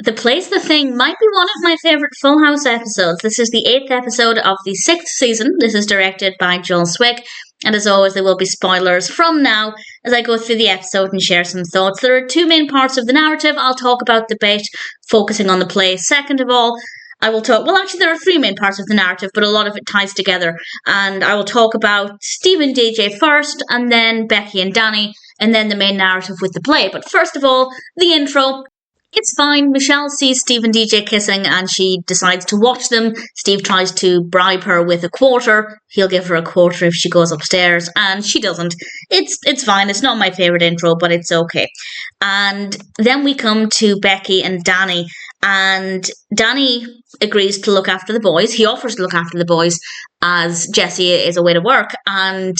The Place the Thing might be one of my favourite Full House episodes. This is the 8th episode of the 6th season. This is directed by Joel Zwick. And as always, there will be spoilers from now as I go through the episode and share some thoughts. There are two main parts of the narrative. I'll talk about the bit focusing on the play. Second of all, I will talk... Well, actually, there are three main parts of the narrative, but a lot of it ties together. And I will talk about Steve and DJ first, and then Becky and Danny, and then the main narrative with the play. But first of all, the intro. It's fine. Michelle sees Steve and DJ kissing and she decides to watch them. Steve tries to bribe her with a quarter. He'll give her a quarter if she goes upstairs, and she doesn't. It's fine. It's not my favourite intro, but it's okay. And then we come to Becky and Danny, and Danny agrees to look after the boys. He offers to look after the boys as Jessie is away to work, and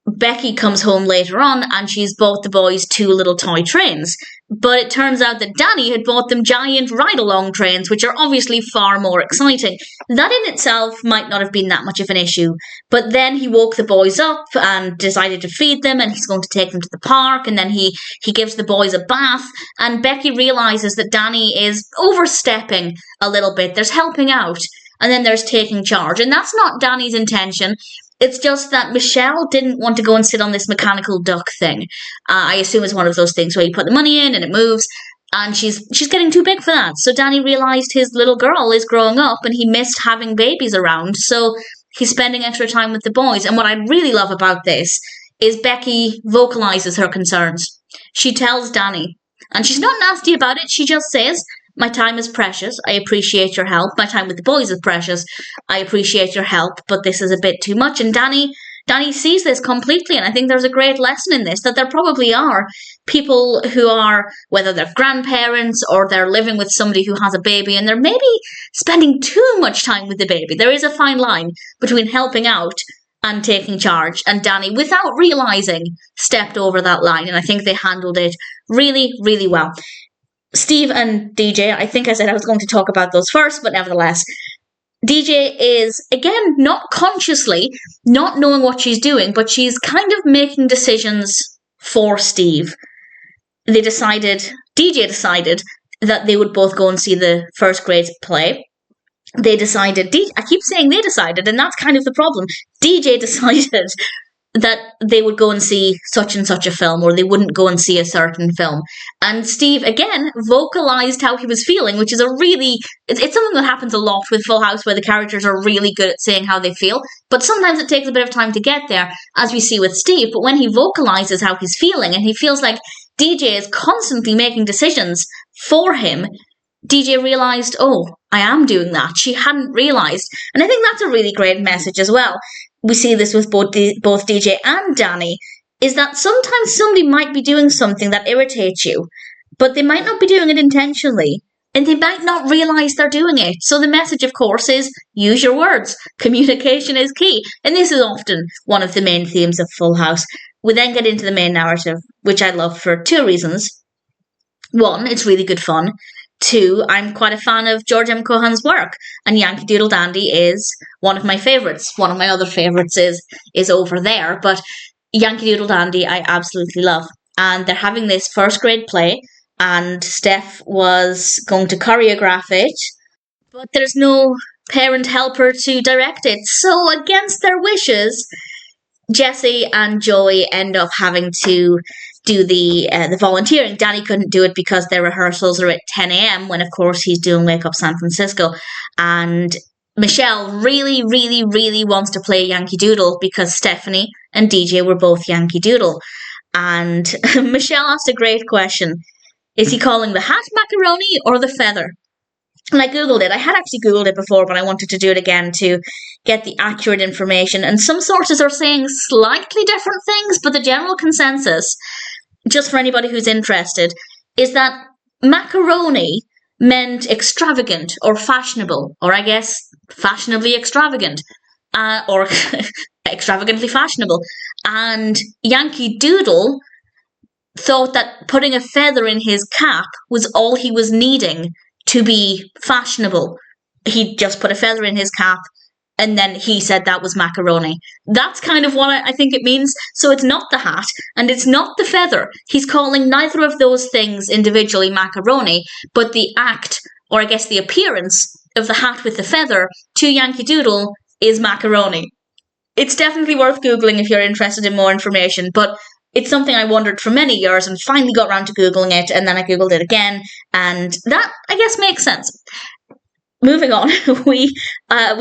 Becky comes home later on and she's bought the boys 2 little toy trains. But it turns out that Danny had bought them giant ride-along trains, which are obviously far more exciting. That in itself might not have been that much of an issue. But then he woke the boys up and decided to feed them, and he's going to take them to the park, and then he gives the boys a bath, and Becky realises that Danny is overstepping a little bit. There's helping out, and then there's taking charge. And that's not Danny's intention. It's just that Michelle didn't want to go and sit on this mechanical duck thing. I assume it's one of those things where you put the money in and it moves, and she's getting too big for that. So Danny realised his little girl is growing up and he missed having babies around, so he's spending extra time with the boys. And what I really love about this is Becky vocalises her concerns. She tells Danny, and she's not nasty about it, she just says, "My time is precious. I appreciate your help. My time with the boys is precious. I appreciate your help, but this is a bit too much." And Danny sees this completely, and I think there's a great lesson in this, that there probably are people who are, whether they're grandparents or they're living with somebody who has a baby, and they're maybe spending too much time with the baby. There is a fine line between helping out and taking charge, and Danny, without realising, stepped over that line, and I think they handled it really, really well. Steve and DJ, I think I said I was going to talk about those first, but nevertheless, DJ is, again, not consciously, not knowing what she's doing, but she's kind of making decisions for Steve. DJ decided that they would both go and see the first grade play. I keep saying they decided, and that's kind of the problem. DJ decided that they would go and see such and such a film, or they wouldn't go and see a certain film. And Steve, again, vocalised how he was feeling, which is it's something that happens a lot with Full House, where the characters are really good at saying how they feel, but sometimes it takes a bit of time to get there, as we see with Steve. But when he vocalises how he's feeling, and he feels like DJ is constantly making decisions for him, DJ realised, oh, I am doing that. She hadn't realised. And I think that's a really great message as well. We see this with both DJ and Danny, is that sometimes somebody might be doing something that irritates you, but they might not be doing it intentionally, and they might not realise they're doing it. So the message, of course, is use your words. Communication is key. And this is often one of the main themes of Full House. We then get into the main narrative, which I love for 2 reasons. 1, it's really good fun. 2, I'm quite a fan of George M. Cohan's work, and Yankee Doodle Dandy is one of my favourites. One of my other favourites is over there, but Yankee Doodle Dandy I absolutely love. And they're having this first grade play, and Steph was going to choreograph it, but there's no parent helper to direct it. So against their wishes, Jessie and Joey end up having to do the volunteering. Danny couldn't do it because their rehearsals are at 10 a.m. when, of course, he's doing Wake Up San Francisco. And Michelle really, really, really wants to play Yankee Doodle because Stephanie and DJ were both Yankee Doodle. And Michelle asked a great question. Is he calling the hat macaroni or the feather? And I Googled it. I had actually Googled it before, but I wanted to do it again to get the accurate information. And some sources are saying slightly different things, but the general consensus, just for anybody who's interested, is that macaroni meant extravagant or fashionable, or I guess fashionably extravagant, or extravagantly fashionable. And Yankee Doodle thought that putting a feather in his cap was all he was needing to be fashionable. He just put a feather in his cap And then he said that was macaroni. That's kind of what I think it means. So it's not the hat and it's not the feather. He's calling neither of those things individually macaroni, but the act, or I guess the appearance of the hat with the feather to Yankee Doodle is macaroni. It's definitely worth Googling if you're interested in more information, but it's something I wondered for many years and finally got around to Googling it, and then I Googled it again, and that, I guess, makes sense. Moving on, we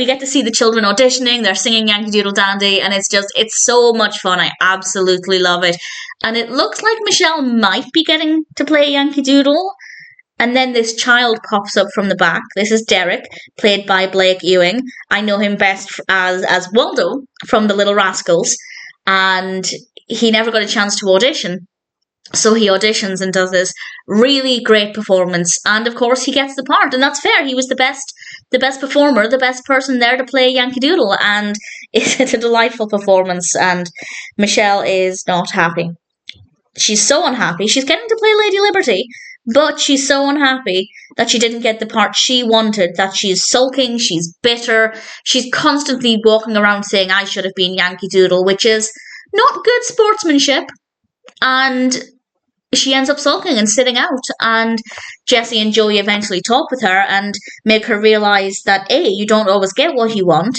get to see the children auditioning. They're singing Yankee Doodle Dandy, and it's so much fun. I absolutely love it. And it looks like Michelle might be getting to play Yankee Doodle. And then this child pops up from the back. This is Derek, played by Blake Ewing. I know him best as Waldo from The Little Rascals. And he never got a chance to audition. So he auditions and does this really great performance, and of course he gets the part, and that's fair. He was the best performer, the best person there to play Yankee Doodle, and it's a delightful performance. And Michelle is not happy. She's so unhappy. She's getting to play Lady Liberty, but she's so unhappy that she didn't get the part she wanted, that she's sulking, she's bitter, she's constantly walking around saying, I should have been Yankee Doodle, which is not good sportsmanship. And she ends up sulking and sitting out, and Jesse and Joey eventually talk with her and make her realise that A, you don't always get what you want,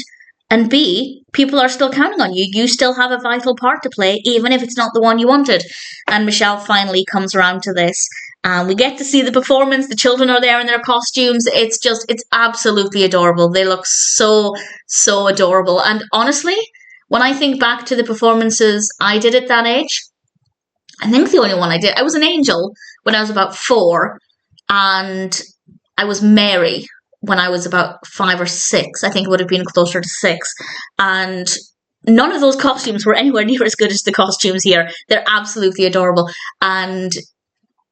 and B, people are still counting on you. You still have a vital part to play, even if it's not the one you wanted. And Michelle finally comes around to this. And we get to see the performance. The children are there in their costumes. It's absolutely adorable. They look so, so adorable. And honestly, when I think back to the performances I did at that age, I think the only one I did, I was an angel when I was about 4, and I was Mary when I was about 5 or 6. I think it would have been closer to 6. And none of those costumes were anywhere near as good as the costumes here. They're absolutely adorable. And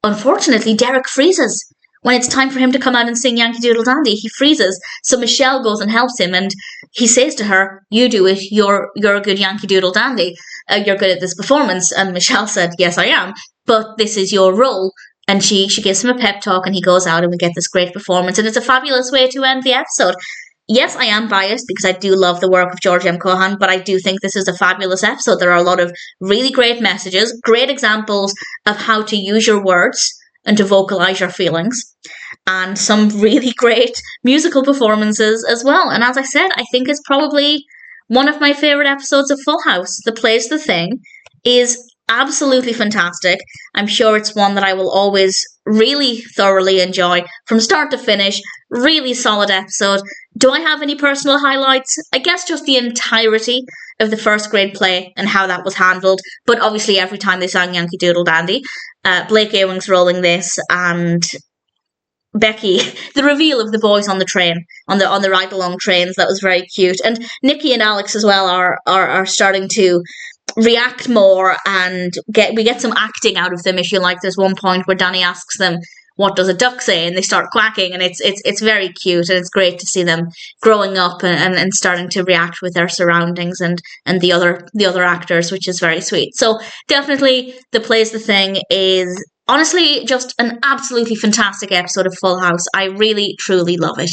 unfortunately, Derek freezes. When it's time for him to come out and sing Yankee Doodle Dandy, he freezes. So Michelle goes and helps him, and he says to her, you do it, you're a good Yankee Doodle Dandy. You're good at this performance. And Michelle said, yes, I am, but this is your role. And she gives him a pep talk, and he goes out, and we get this great performance. And it's a fabulous way to end the episode. Yes, I am biased because I do love the work of George M. Cohan, but I do think this is a fabulous episode. There are a lot of really great messages, great examples of how to use your words and to vocalize your feelings, and some really great musical performances as well. And as I said, I think it's probably one of my favourite episodes of Full House. The Play's the Thing is absolutely fantastic. I'm sure it's one that I will always really thoroughly enjoy from start to finish. Really solid episode. Do I have any personal highlights? I guess just the entirety of the first grade play and how that was handled. But obviously every time they sang Yankee Doodle Dandy, Blake Ewing's rolling this, and Becky, the reveal of the boys on the train, on the ride along trains, that was very cute. And Nicky and Alex as well are starting to react more, and we get some acting out of them, if you like. There's one point where Danny asks them, what does a duck say? And they start quacking, and it's very cute, and it's great to see them growing up and starting to react with their surroundings and the other actors, which is very sweet. So definitely The Play's the Thing is honestly just an absolutely fantastic episode of Full House. I really, truly love it.